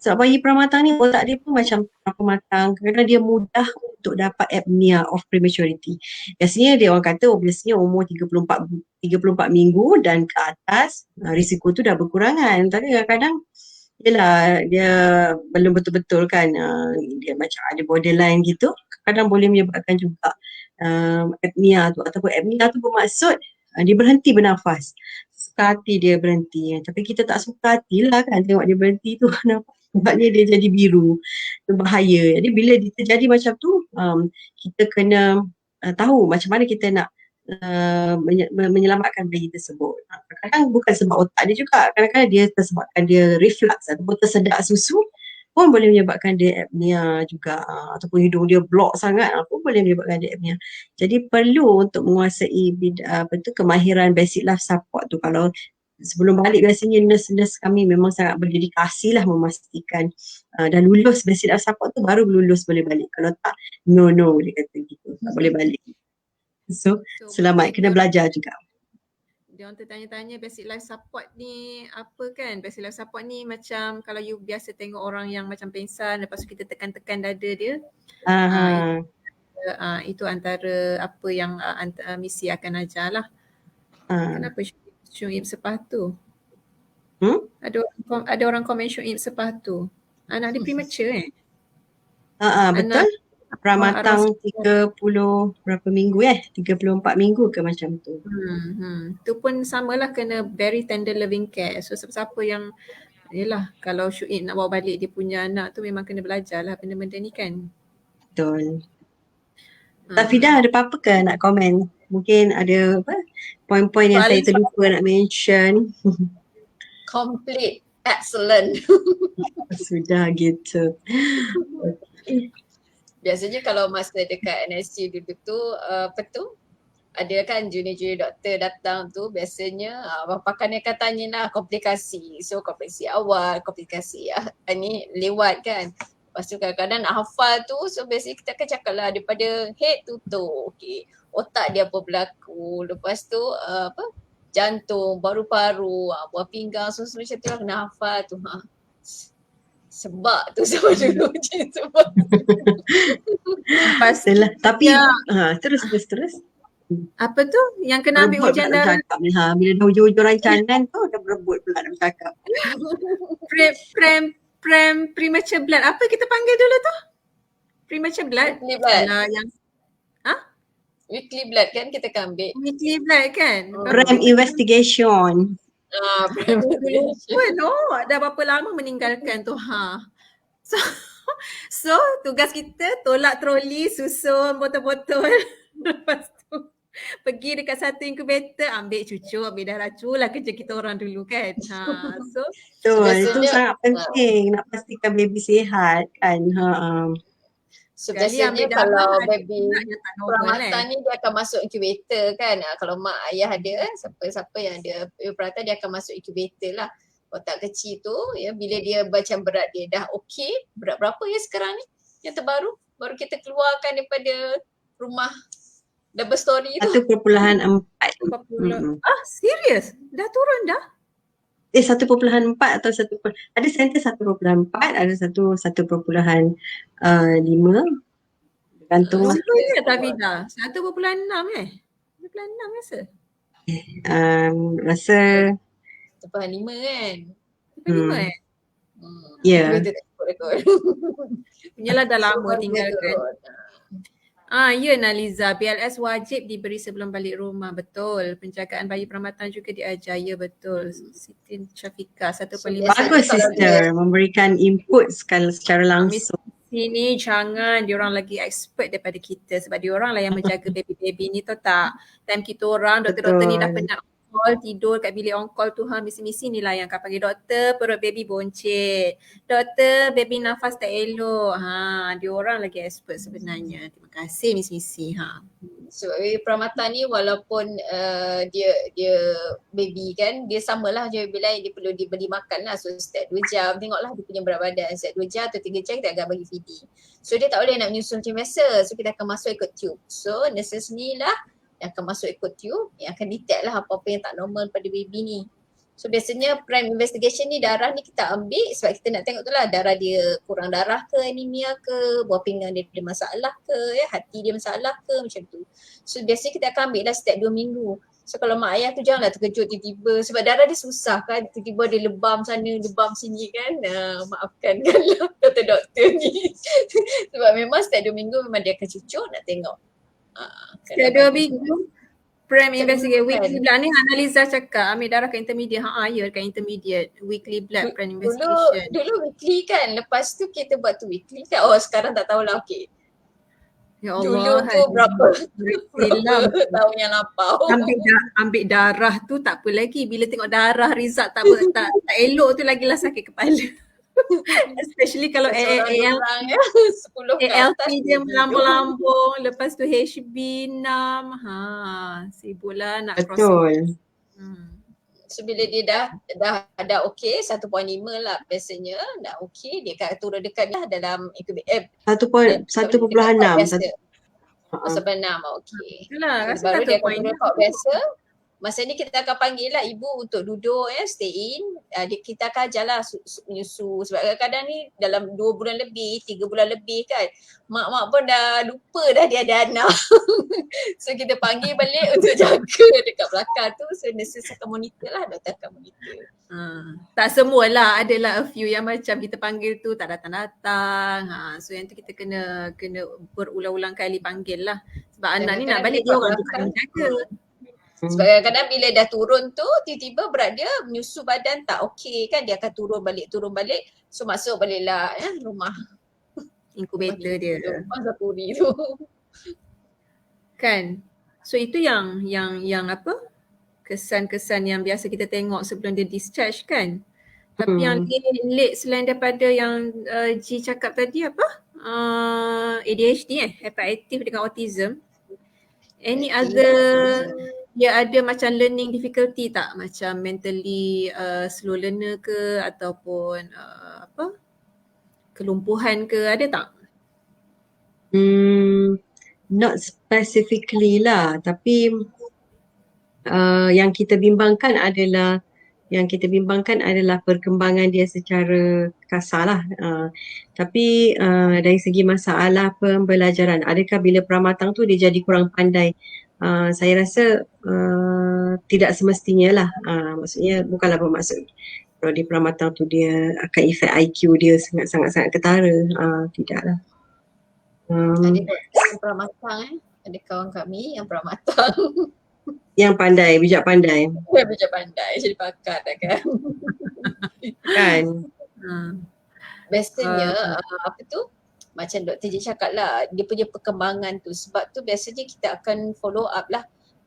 Sebab bayi pramatang ni otak dia pun macam pramatang, kerana dia mudah untuk dapat apnea of prematurity. Biasanya dia orang kata biasanya umur 34 minggu dan ke atas risiko tu dah berkurangan. Tapi kadang-kadang yelah, dia belum betul-betul kan, dia macam ada borderline gitu, kadang boleh menyebabkan juga apnea tu. Ataupun apnea tu bermaksud dia berhenti bernafas. Suka hati dia berhenti. Tapi kita tak suka hatilah kan tengok dia berhenti tu. Sebabnya dia jadi biru. Itu bahaya. Jadi bila dia terjadi macam tu, kita kena tahu macam mana kita nak menyelamatkan bayi tersebut. Kadang-kadang bukan sebab otak dia juga. Kadang-kadang dia tersebabkan dia reflux ataupun tersedak susu pun boleh menyebabkan dia apnea juga, ataupun hidung dia block sangat pun boleh menyebabkan dia apnea. Jadi perlu untuk menguasai kemahiran basic life support tu. Kalau sebelum balik biasanya nurse kami memang sangat berdedikasi lah memastikan dan lulus basic life support tu, baru lulus boleh balik. Kalau tak, no dia kata gitu, tak boleh balik. So selamat, kena belajar juga. Dia orang tertanya-tanya basic life support ni apa kan? Basic life support ni macam kalau you biasa tengok orang yang macam pengsan, lepas tu kita tekan-tekan dada dia. Itu antara apa yang misi akan ajar lah. Kenapa Syuib sepatu? Ada orang komen Syuib sepatu. Anak dia premature betul. Pramatang 30 berapa minggu 34 minggu ke macam tu. Tu pun samalah, kena very tender loving care. So siapa yang yelah, kalau Syuib nak bawa balik dia punya anak tu, memang kena belajar lah benda-benda ni kan. Betul. Tafidah ada apa-apa ke nak komen? Mungkin ada poin-poin yang saya terlupa nak mention. Complete, excellent. Sudah gitu. Okay. Biasanya kalau masa dekat NSC dulu tu, ada kan junior doktor datang tu, biasanya pakar ni akan tanya lah komplikasi. So komplikasi awal, komplikasi ni lewat kan. Lepas tu kadang-kadang nak hafal tu, so biasanya kita akan cakap lah daripada head to toe. Okay. Otak dia apa berlaku, lepas tu jantung, paru-paru, buah pinggang, semua macam tu lah kena hafal tu. Sebab tu sama dulu je sebab. Pastilah. Tapi terus. Apa tu? Yang kena ambil ujian darah. Bila dah hujung-hujung rancangan tu dah berebut pula nak bercakap. Premature blood. Apa kita panggil dulu tu? Premature blood? Weekly blood. Yang weekly blood kan kita akan ambil. Weekly blood kan? Prem investigation. Dah berapa lama meninggalkan tu So tugas kita tolak troli, susun botol-botol. Lepas tu Pergi dekat satu incubator, ambil cucu, ambil darah cu lah kerja kita orang dulu kan. So Betul, itu biasanya sangat penting nak pastikan baby sihat kan. so sekali biasanya ambil darah kalau ada baby pula yang tak normal perawatan ni dia akan masuk incubator kan. Kalau mak ayah ada, siapa-siapa yang ada baby perawatan dia akan masuk incubator lah. Otak kecil tu ya, bila dia macam berat dia dah okey, berat berapa ya sekarang ni yang terbaru baru kita keluarkan daripada rumah double story tu. 1.4. serius? Dah turun dah? 1.4 atau ada center 1.4, ada 1.5 bergantung lah. Lupa je Tafida. 1.6 1.6 rasa. Rasa 1.5 kan. 1.5 ya. Kita tak ikut rekod. Yalah dah lama So, tinggalkan. turun. Ya Naliza, BLS wajib diberi sebelum balik rumah. Betul. Penjagaan bayi peramatan juga diajar. Ya betul. Siti Syafika 1.5. Bagus sister memberikan input secara langsung. Sini jangan diorang lagi expert daripada kita sebab diorang lah yang menjaga baby-baby ni tahu tak. Time kita orang doktor-doktor ni dah penat on call, tidur kat bilik on call tu misi-misi ni lah yang akan panggil doktor perut baby boncit. Doktor baby nafas tak elok. Diorang lagi expert sebenarnya. Terima kasih misi-misi. Sebab baby peramatan ni walaupun dia baby kan, dia samalah je baby lain, dia perlu diberi makan lah. So setiap 2 jam tengoklah dia punya berat badan, setiap 2 jam atau 3 jam kita akan bagi feeding. So dia tak boleh nak menyusu macam biasa, so kita akan masuk ikut tube. So nurses ni lah yang akan masuk ikut tube yang akan detect lah apa-apa yang tak normal pada baby ni. So biasanya prime investigation ni darah ni kita ambil sebab kita nak tengok tu lah darah dia kurang darah ke, anemia ke, buah pinggang dia ada masalah ke, hati dia masalah ke, macam tu. So biasanya kita akan ambil lah setiap 2 minggu. So kalau mak ayah tu janganlah terkejut tiba-tiba sebab darah dia susah kan, tiba-tiba dia lebam sana, lebam sini kan. Maafkan kalau doktor-doktor ni. Sebab memang setiap 2 minggu memang dia akan cucuk nak tengok. Setiap 2 minggu prime investigate weekly kan. blood ni Analiza cakap ambil darah kat intermediate. Ya kat intermediate weekly blood prime investigation. Dulu weekly kan, lepas tu kita buat tu weekly kan. Sekarang tak tahulah okey. Ya Dulu Allah, tu berapa silam. tahun yang lampau. Ambil darah tu tak apa lagi. Bila tengok darah result tak elok tu lagilah sakit kepala. Especially kalau ALT dia melambung-lambung, lepas tu HB 6. Sibuklah nak cross. Betul. So bila dia dah okey 1.5 lah biasanya dah okey, dia akan turun dekat lah dalam 1.6. 1.6 okey. Itulah rasa Baru dia akan 1.6. turun rekod biasa. Masa ni kita akan panggil lah ibu untuk duduk stay in. Kita akan ajarlah menyusu sebab kadang-kadang ni dalam 2 bulan lebih, 3 bulan lebih kan. Mak-mak pun dah lupa dah dia ada anak. So kita panggil balik untuk jaga dekat belakang tu. So nurses akan monitor lah, doktor akan monitor. Tak semualah, adalah a few yang macam kita panggil tu tak datang-datang. So yang tu kita kena berulang-ulang kali panggil lah. Sebab anak ni nak balik dia orang tu tak jaga. Sebab kadang-kadang bila dah turun tu tiba-tiba berat dia menyusu badan tak okey kan, dia akan turun balik. So masuk baliklah rumah incubator dia. Rumah Zapuri tu. Kan? So itu yang apa? Kesan-kesan yang biasa kita tengok sebelum dia discharge kan? Tapi yang late selain daripada yang G cakap tadi apa? ADHD hyperactive dengan autism. Any other dia ada macam learning difficulty tak? Macam mentally slow learner ke ataupun kelumpuhan ke, ada tak? Not specifically lah, tapi yang kita bimbangkan adalah perkembangan dia secara kasar lah. Tapi dari segi masalah pembelajaran, adakah bila peramatang tu dia jadi kurang pandai? Saya rasa tidak semestinya lah. Maksudnya bukanlah bermaksud kalau di peramatang tu dia akan efek IQ dia sangat-sangat ketara. Tidaklah. Ada yang peramatang ada kawan kami yang peramatang. Yang pandai, bijak pandai. Bijak pandai, jadi pakar dah kan. Kan? Biasanya macam Dr. J cakap lah, dia punya perkembangan tu. Sebab tu biasanya kita akan follow up lah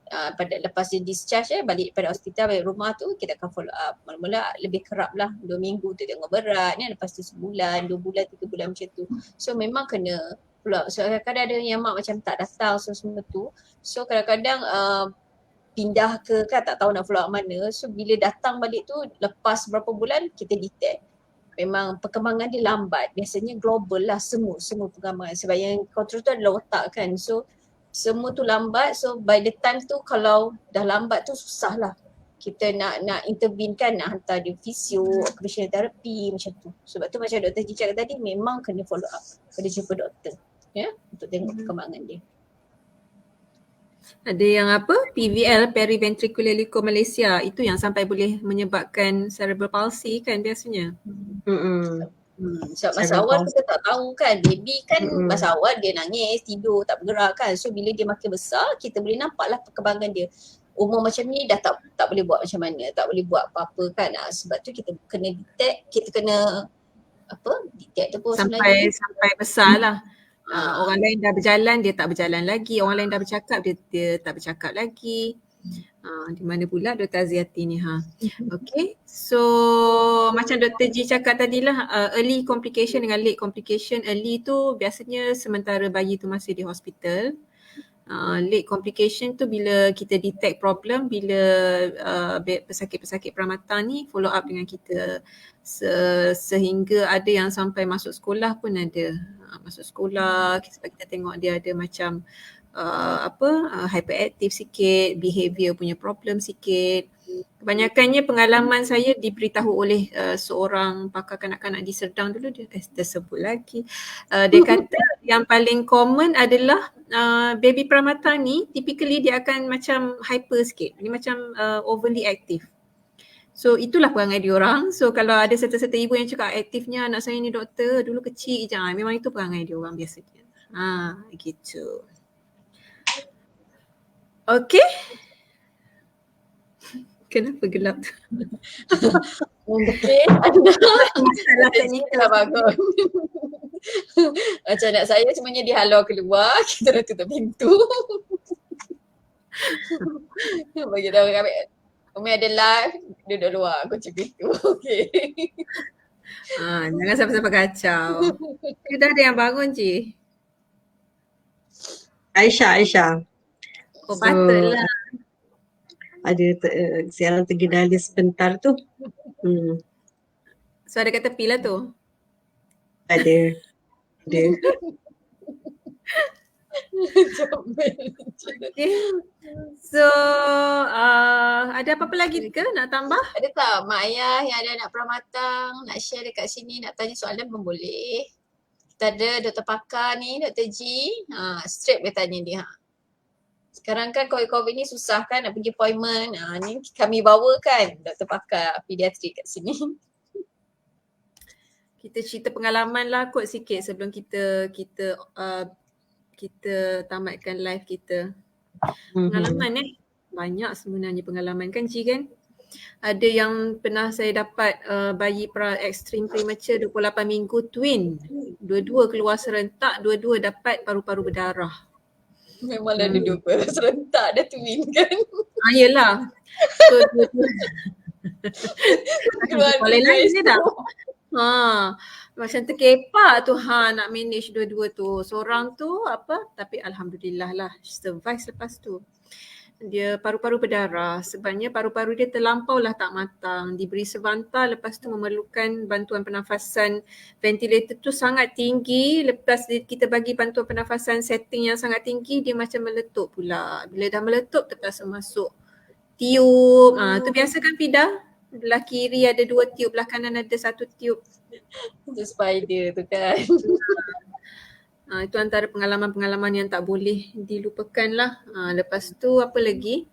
pada lepas dia discharge balik pada hospital, balik rumah tu kita akan follow up. Mula-mula lebih kerap lah, 2 minggu tu tengok berat ni, lepas tu sebulan, 2 bulan, 3 bulan macam tu. So memang kena follow up. So kadang-kadang ada yang mak macam tak datang semua tu. So kadang-kadang pindah ke kan tak tahu nak follow up mana. So bila datang balik tu lepas berapa bulan kita detect. Memang perkembangan dia lambat. Biasanya global lah semua perkembangan. Sebab yang kontrol tu adalah otak kan. So semua tu lambat, so by the time tu kalau dah lambat tu susah lah kita nak intervene kan, nak hantar dia fisio, occupational therapy macam tu. Sebab tu macam Dr. Ji cakap tadi, memang kena follow up, kena jumpa doktor ya, untuk tengok perkembangan dia. Ada yang apa? PVL, periventricular leukomalacia, itu yang sampai boleh menyebabkan cerebral palsy kan biasanya. Sebab masa awal kita tak tahu kan, baby kan masa awal dia nangis, tidur, tak bergerak kan. So bila dia makin besar, kita boleh nampaklah perkembangan dia. Umur macam ni dah tak boleh buat macam mana, tak boleh buat apa-apa kan. Sebab tu kita kena detect, kita kena detect tu pun sampai besar lah. Orang lain dah berjalan, dia tak berjalan lagi. Orang lain dah bercakap, dia tak bercakap lagi. Di mana pula Dr. Aziati ni Okay, so macam Dr. Ji cakap tadilah, early complication dengan late complication. Early tu biasanya sementara bayi tu masih di hospital. Late complication tu bila kita detect problem, bila pesakit-pesakit peramatan ni follow up dengan kita sehingga ada yang sampai masuk sekolah pun ada. Masuk sekolah sebab kita tengok dia ada macam hyperactive sikit, behavior punya problem sikit. Kebanyakannya pengalaman saya diberitahu oleh seorang pakar kanak-kanak di Serdang dulu, dia tersebut lagi. Dia kata yang paling common adalah baby peramatan ni typically dia akan macam hyper sikit. Dia macam overly active. So itulah perangai dia orang. So kalau ada serta-serta ibu yang cakap aktifnya anak saya ni doktor, dulu kecil je, memang itu perangai dia orang biasanya. Gitu. Okay. Kenapa gelap tu? Mungkin masalah teknikal bagus. Macam anak saya semuanya dihalau keluar, kita dah tutup pintu. Bagi tahu kami, Umi ada live, duduk luar, kunci pintu. Okay. Jangan sampai-sampai kacau. Kita ada yang bangun je. Aisyah. Oh patutlah. Ada siaran tergedali sebentar tu. So ada kat tepi lah tu? Ada. Okay. So ada apa-apa lagi ke nak tambah? Ada tak mak ayah yang ada anak peramatan nak share dekat sini, nak tanya soalan pun boleh. Kita ada doktor pakar ni, Dr. Ji. Straight boleh tanya dia. Sekarang kan COVID ni susah kan nak pergi appointment. Ni kami bawa kan doktor pakar pediatrik kat sini. Kita cerita pengalaman lah kot sikit sebelum kita tamatkan live kita. Pengalaman banyak sebenarnya pengalaman kan Ji kan. Ada yang pernah saya dapat bayi extreme premature 28 minggu twin. Dua-dua keluar serentak, dua-dua dapat paru-paru berdarah. Memanglah dua-dua serentak dah twin kan. Yelah. So dua-dua boleh lain je dah. Macam terkepak tu nak manage dua-dua tu. Seorang tu tapi alhamdulillah lah survive lepas tu. Dia paru-paru berdarah sebabnya paru-paru dia terlampau lah tak matang, diberi sevantar, lepas tu memerlukan bantuan pernafasan. Ventilator tu sangat tinggi, lepas kita bagi bantuan pernafasan setting yang sangat tinggi, dia macam meletup pula. Bila dah meletup terpaksa masuk tiup. Tu biasa kan Fida? Belah kiri ada 2 tiup, belah kanan ada 1 tiup. Itu spider tu kan. Itu antara pengalaman-pengalaman yang tak boleh dilupakan lah. Lepas tu apa lagi?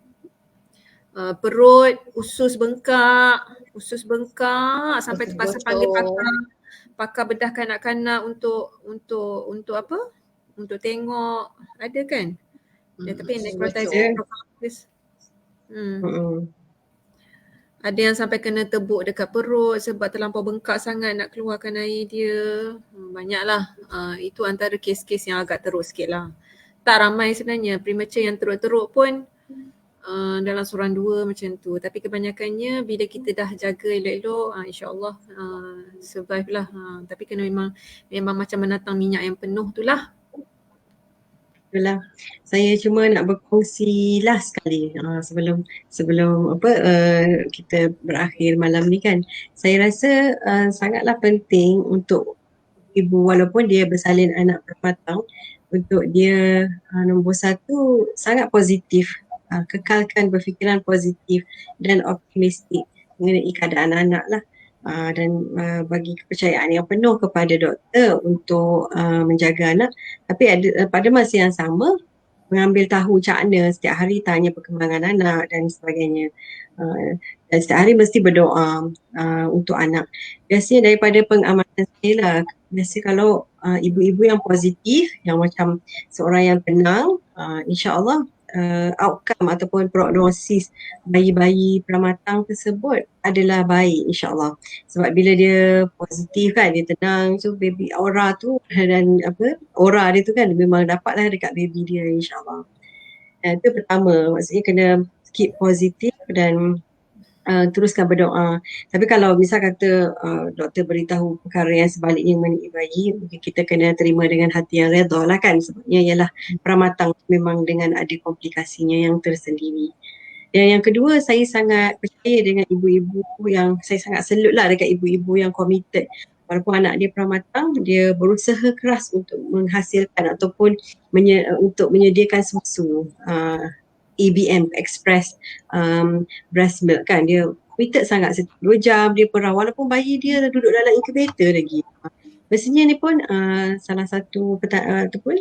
Perut, usus bengkak sampai terpaksa panggil pakar bedah kanak-kanak untuk apa? Untuk tengok. Ada kan? Tapi necrotizer. Ada yang sampai kena tebuk dekat perut sebab terlampau bengkak sangat nak keluarkan air dia. Banyaklah. Itu antara kes-kes yang agak teruk sikit lah. Tak ramai sebenarnya. Premature yang teruk-teruk pun dalam seorang dua macam tu. Tapi kebanyakannya bila kita dah jaga elok-elok, insyaAllah survive lah. Tapi kena memang macam menatang minyak yang penuh tu lah. Itulah. Saya cuma nak berkongsi last sekali sebelum kita berakhir malam ni kan. Saya rasa sangatlah penting untuk ibu walaupun dia bersalin anak bermatang, untuk dia nombor satu sangat positif, kekalkan berfikiran positif dan optimistik mengenai keadaan anak lah. Dan bagi kepercayaan yang penuh kepada doktor untuk menjaga anak, tapi pada masa yang sama mengambil tahu cakna setiap hari, tanya perkembangan anak dan sebagainya. Dan setiap hari mesti berdoa untuk anak. Biasanya daripada pengamatan saya lah, biasa kalau ibu-ibu yang positif, yang macam seorang yang tenang, insya-Allah outcome ataupun prognosis bayi-bayi pramatang tersebut adalah baik, insya-Allah. Sebab bila dia positif kan, dia tenang, so baby aura tu dan aura dia tu kan memang dapatlah dekat baby dia, insya-Allah. Itu pertama, maksudnya kena keep positif dan teruskan berdoa. Tapi kalau misal kata doktor beritahu perkara yang sebaliknya mengenai bayi, mungkin kita kena terima dengan hati yang redha lah kan, sebabnya ialah pramatang memang dengan ada komplikasinya yang tersendiri. Dan yang kedua, saya sangat percaya dengan ibu-ibu yang, saya sangat salute lah dekat ibu-ibu yang committed. Walaupun anak dia pramatang, dia berusaha keras untuk menghasilkan ataupun untuk menyediakan susu EBM, Express breast milk kan. Dia committed sangat, setiap 2 jam dia perah walaupun bayi dia duduk dalam incubator lagi. Mestinya ni pun salah satu ataupun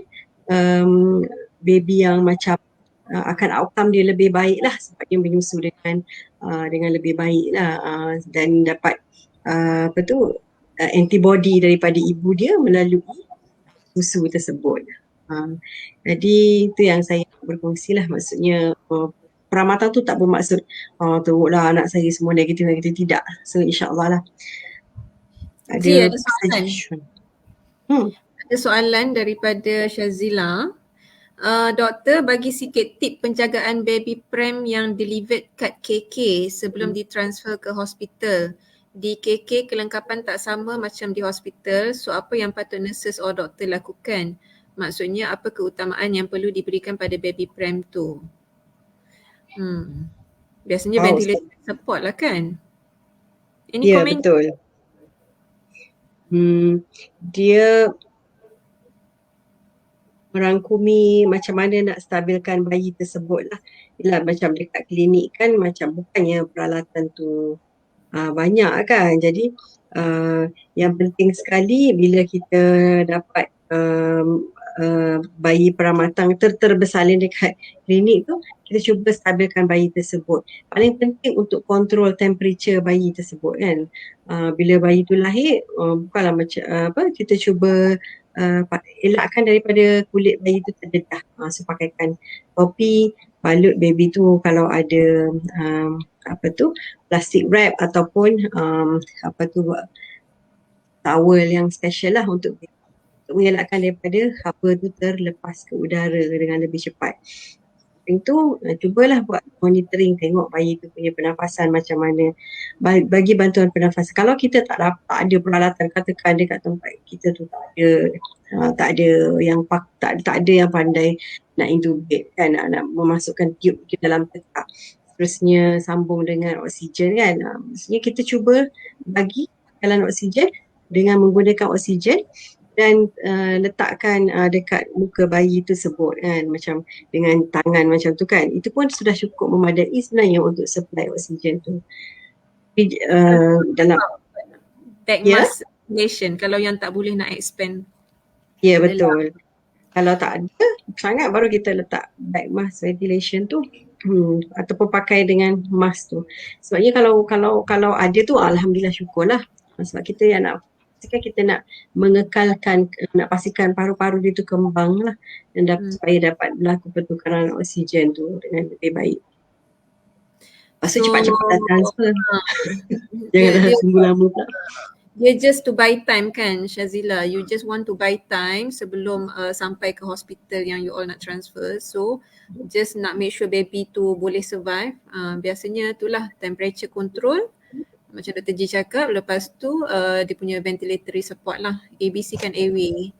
baby yang macam akan outcome dia lebih baik lah, sebab dia menyusu dengan lebih baik lah, dan dapat antibody daripada ibu dia melalui susu tersebut. Jadi itu yang saya berkongsi lah, maksudnya pramatang tu tak bermaksud teruklah anak saya semua negatif, tidak. So insyaAllah lah. Ada soalan. Ada soalan daripada Syazila. Doktor, bagi sikit tip penjagaan baby pram yang delivered kat KK sebelum ditransfer ke hospital. Di KK kelengkapan tak sama macam di hospital, so apa yang patut nurses or doktor lakukan? Maksudnya apa keutamaan yang perlu diberikan pada baby pram tu? Biasanya ventilation support lah kan? Any comment? Betul. Dia merangkumi macam mana nak stabilkan bayi tersebut lah. Yelah, macam dekat klinik kan macam bukannya peralatan tu banyak kan. Jadi yang penting sekali bila kita dapat bayi pramatang terbersalin dekat klinik tu, kita cuba stabilkan bayi tersebut. Paling penting untuk kontrol temperature bayi tersebut kan. Bila bayi tu lahir, bukanlah macam kita cuba elakkan daripada kulit bayi tu terdedah. So pakaikan topi, balut baby tu kalau ada plastic wrap ataupun towel yang special lah untuk mengelakkan daripada haba tu terlepas ke udara dengan lebih cepat. Itu cubalah buat monitoring, tengok bayi tu punya pernafasan macam mana, bagi bantuan pernafasan. Kalau kita tak ada peralatan, katakan dekat tempat kita tu tak ada yang pandai nak intubate kan, nak memasukkan tube ke dalam tekak, terusnya sambung dengan oksigen kan. Maksudnya kita cuba bagi tekanan oksigen dengan menggunakan oksigen dan letakkan dekat muka bayi tersebut kan, macam dengan tangan macam tu kan. Itu pun sudah cukup memadai sebenarnya untuk supply oksigen tu. Dalam back mask ventilation kalau yang tak boleh nak expand. Ya, betul. Kalau tak ada sangat, baru kita letak back mask ventilation tu. Ataupun pakai dengan mask tu. Sebabnya kalau ada tu, alhamdulillah, syukurlah. Sebab kita yang nak mengekalkan, nak pastikan paru-paru dia tu kembang lah, dan supaya dapat berlaku pertukaran oksigen tu dengan lebih baik. Lepas tu cepat-cepat transfer. Janganlah tunggu lama pula. dia just to buy time kan Shazila, you just want to buy time sebelum sampai ke hospital yang you all nak transfer. So just nak make sure baby tu boleh survive. Biasanya itulah temperature control macam Dr. G cakap, lepas tu dia punya ventilatory support lah. ABC kan airway,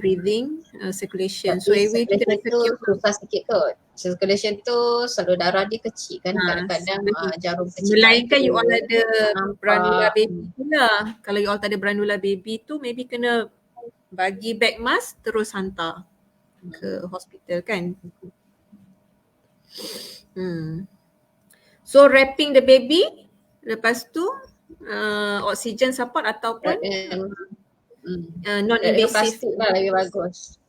breathing, circulation. So Tapi airway tu dia circulation tu susah sikit kot. Circulation tu salur darah dia kecil kan, kadang-kadang jarum kecil. melainkan you all ada nampak. branula baby pula. Kalau you all tak ada branula baby tu maybe kena bagi bag mask terus hantar ke hospital kan. So wrapping the baby, lepas tu oxygen support ataupun non-invasive plastik lah lebih bagus.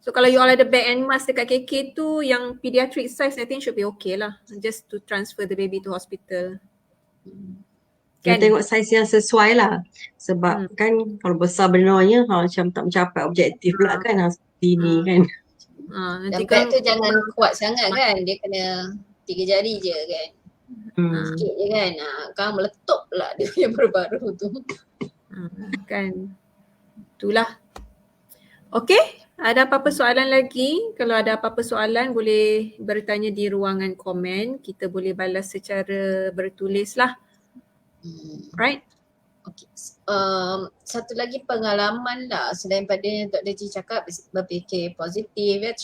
So kalau you all ada bag and mask dekat KK tu yang pediatric size, I think should be okay lah. Just to transfer the baby to hospital. Kita tengok saiz yang sesuai lah. Sebab kan kalau besar benarnya macam tak mencapai objektif pula kan. Seperti ni kan. Dan bag tu jangan kuat sangat kan. Dia kena 3 jari je kan. Sikit je kan. Kan meletup pula dia punya baru-baru tu. Kan. Itulah. Okay. Ada apa-apa soalan lagi? Kalau ada apa-apa soalan boleh bertanya di ruangan komen. Kita boleh balas secara bertulis lah. Right? Okay. Satu lagi pengalaman lah selain pada yang Dr. G cakap berfikir positif ya,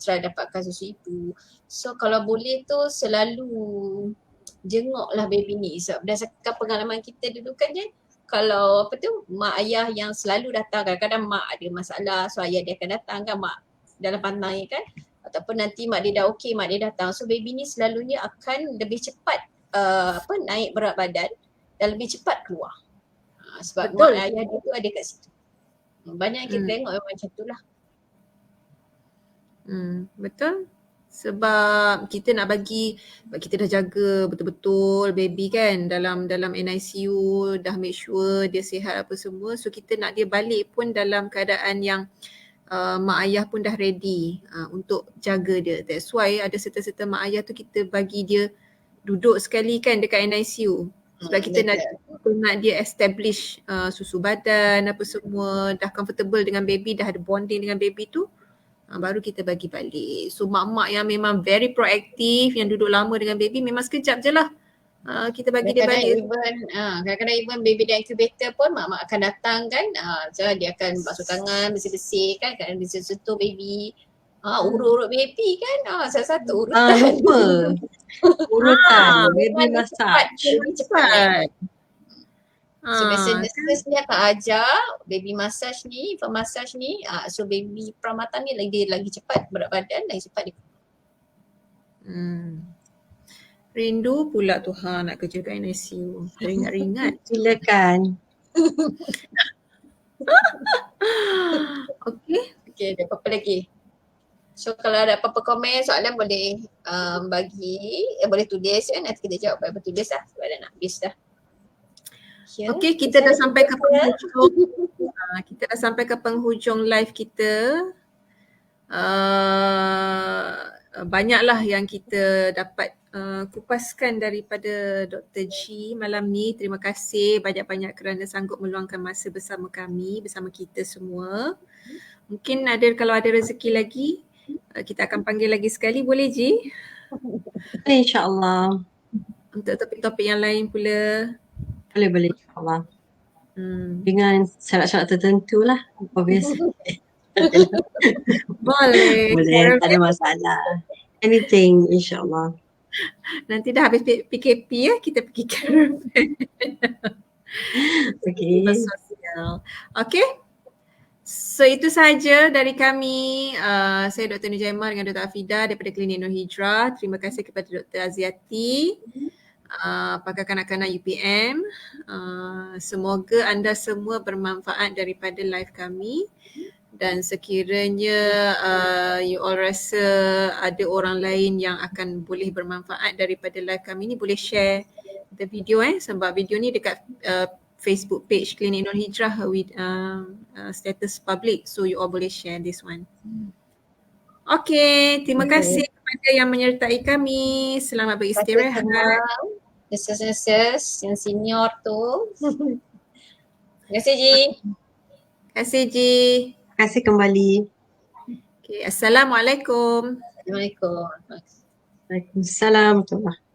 try dapatkan susu ibu. So kalau boleh tu selalu jenguklah baby ni. So berdasarkan pengalaman kita dulu kan je, kalau apa tu mak ayah yang selalu datang, kadang-kadang mak ada masalah so ayah dia akan datang kan, mak dalam pandang kan, ataupun nanti mak dia dah okey, mak dia datang. So baby ni selalunya akan lebih cepat naik berat badan dan lebih cepat keluar. Sebab mak ayah dia tu ada kat situ. Banyak yang kita tengok memang macam tu lah. Betul. Sebab kita nak bagi, kita dah jaga betul-betul baby kan dalam NICU, dah make sure dia sihat apa semua. So kita nak dia balik pun dalam keadaan yang mak ayah pun dah ready untuk jaga dia. That's why ada serta-serta mak ayah tu kita bagi dia duduk sekali kan dekat NICU. Sebab kita nak dia establish susu badan apa semua, dah comfortable dengan baby, dah ada bonding dengan baby tu. Baru kita bagi balik. So mak-mak yang memang very proaktif, yang duduk lama dengan baby memang sekejap je lah kita bagi dia balik. Kadang-kadang even baby di incubator pun mak-mak akan datang kan. So dia akan basuh tangan, bersih-bersih kan, kadang dia sentuh baby. Urut-urut baby kan. Salah satu urutan. Lupa. Urutan baby massage. Lebih cepat. So biasa nurses ni akan ajar baby massage ni, infant massage ni. So baby peramatan ni lagi cepat berat badan, lagi cepat dia. Rindu pula Tuhan nak kerja kat NICU. Teringat-ringat. Silakan. Okay, ada apa-apa lagi? So kalau ada apa-apa komen, soalan boleh boleh tulis kan. Nanti kita jawab apa tulis lah sebab dah nak habis dah. Okay, kita dah sampai ke penghujung. Kita dah sampai ke penghujung live kita. Banyaklah yang kita dapat kupaskan daripada Dr. G malam ni. Terima kasih banyak-banyak kerana sanggup meluangkan masa bersama kami, bersama kita semua. Mungkin kalau ada rezeki lagi, kita akan panggil lagi sekali. Boleh G? InsyaAllah. Untuk topik-topik yang lain pula. Boleh insyaAllah. Dengan syarat-syarat tertentu lah. Obviously. Boleh, tak ada masalah. Anything insyaAllah. Nanti dah habis PKP ya, kita pergi caravan. Okay. So itu sahaja dari kami. Saya Dr. Nujaimah dengan Dr. Afidah daripada Klinik Nur Hijrah. Terima kasih kepada Dr. Aziati, pakar kanak-kanak UPM. Semoga anda semua bermanfaat daripada live kami. Dan sekiranya you all rasa ada orang lain yang akan boleh bermanfaat daripada live kami ni, boleh share the video sebab video ni dekat Facebook page Klinik Nur Hijrah with status public, so you all boleh share this one. Okay, terima kasih kepada yang menyertai kami. Selamat beristirahat. nurses yang senior tu. Terima kasih Ji. Terima kasih Ji. Terima kasih kembali. Okay, Assalamualaikum. Assalamualaikum. Waalaikumsalam warahmatullahi